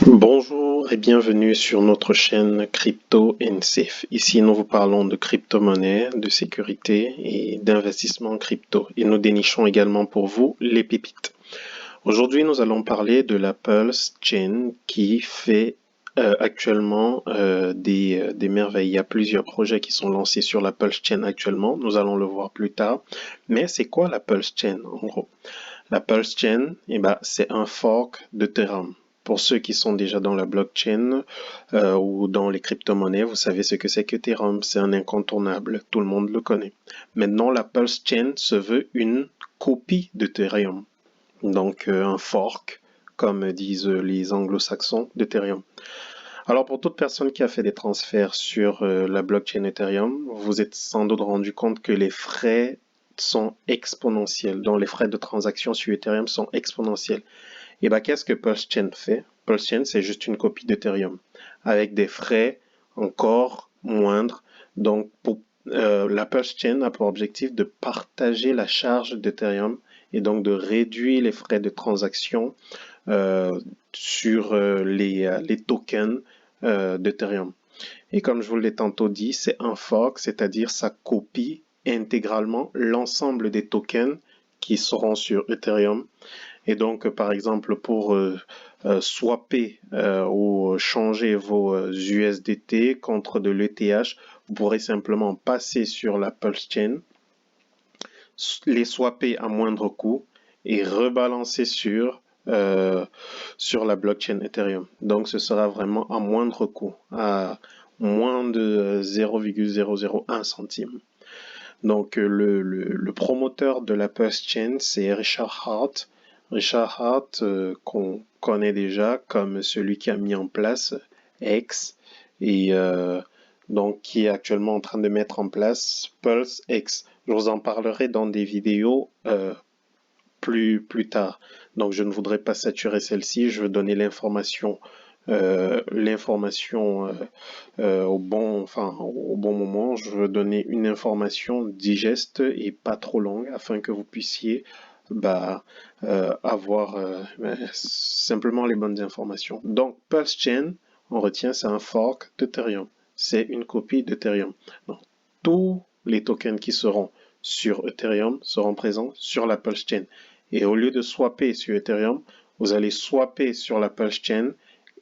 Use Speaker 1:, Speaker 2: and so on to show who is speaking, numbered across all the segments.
Speaker 1: Bonjour et bienvenue sur notre chaîne Crypto and Safe. Ici, nous vous parlons de crypto-monnaie, de sécurité et d'investissement en crypto. Et nous dénichons également pour vous les pépites. Aujourd'hui, nous allons parler de la Pulse Chain qui fait actuellement des merveilles. Il y a plusieurs projets qui sont lancés sur la Pulse Chain actuellement. Nous allons le voir plus tard. Mais c'est quoi la Pulse Chain en gros? La Pulse Chain, c'est un fork de Ethereum. Pour ceux qui sont déjà dans la blockchain ou dans les crypto-monnaies, vous savez ce que c'est que Ethereum, c'est un incontournable, tout le monde le connaît. Maintenant, la Pulse Chain se veut une copie d'Ethereum, donc un fork, comme disent les anglo-saxons d'Ethereum. Alors pour toute personne qui a fait des transferts sur la blockchain Ethereum, vous êtes sans doute rendu compte que les frais sont exponentiels. Donc les frais de transaction sur Ethereum sont exponentiels. Et bien qu'est-ce que PulseChain fait? PulseChain, c'est juste une copie d'Ethereum avec des frais encore moindres. Donc la PulseChain a pour objectif de partager la charge d'Ethereum et donc de réduire les frais de transaction sur les tokens d'Ethereum. Et comme je vous l'ai tantôt dit, c'est un fork, c'est-à-dire ça copie intégralement l'ensemble des tokens qui seront sur Ethereum. Et donc, par exemple, pour swapper ou changer vos USDT contre de l'ETH, vous pourrez simplement passer sur la Pulse Chain, les swapper à moindre coût et rebalancer sur la blockchain Ethereum. Donc, ce sera vraiment à moindre coût, à moins de 0,001 centime. Donc, le promoteur de la Pulse Chain, c'est Richard Heart. Richard Heart, qu'on connaît déjà comme celui qui a mis en place X et donc qui est actuellement en train de mettre en place Pulse X. Je vous en parlerai dans des vidéos plus tard. Donc je ne voudrais pas saturer celle-ci, je veux donner l'information au bon moment. Je veux donner une information digeste et pas trop longue afin que vous puissiez avoir simplement les bonnes informations. Donc Pulse Chain, on retient, c'est un fork d'Ethereum. C'est une copie d'Ethereum. Donc tous les tokens qui seront sur Ethereum seront présents sur la Pulse Chain. Et au lieu de swapper sur Ethereum, vous allez swapper sur la Pulse Chain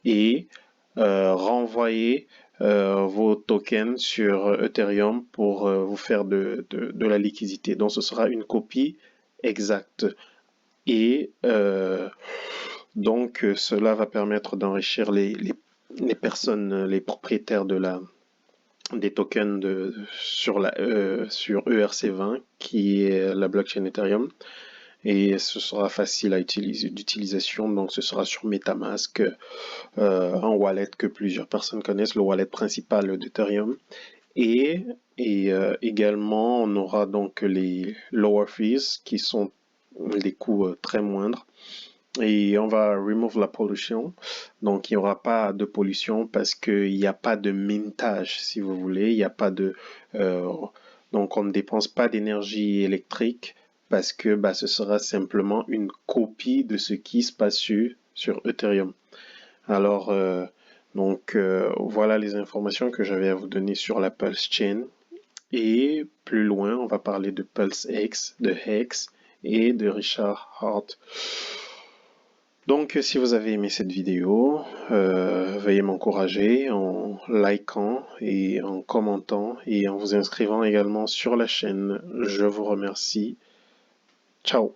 Speaker 1: et renvoyer vos tokens sur Ethereum pour vous faire de la liquidité. Donc ce sera une copie exacte. Et donc cela va permettre d'enrichir les personnes, les propriétaires des tokens sur ERC20 qui est la blockchain Ethereum. Et ce sera facile à utiliser d'utilisation, donc ce sera sur MetaMask, un wallet que plusieurs personnes connaissent, le wallet principal d'Ethereum. Et également, on aura donc les lower fees qui sont des coûts très moindres. Et on va remove la pollution, donc il n'y aura pas de pollution parce qu'il n'y a pas de mintage, si vous voulez, il n'y a pas de... donc on ne dépense pas d'énergie électrique parce que ce sera simplement une copie de ce qui se passe sur Ethereum. Alors, voilà les informations que j'avais à vous donner sur la Pulse Chain. Et plus loin, on va parler de Pulse X, de Hex et de Richard Heart. Donc, si vous avez aimé cette vidéo, veuillez m'encourager en likant et en commentant et en vous inscrivant également sur la chaîne. Je vous remercie. Ciao.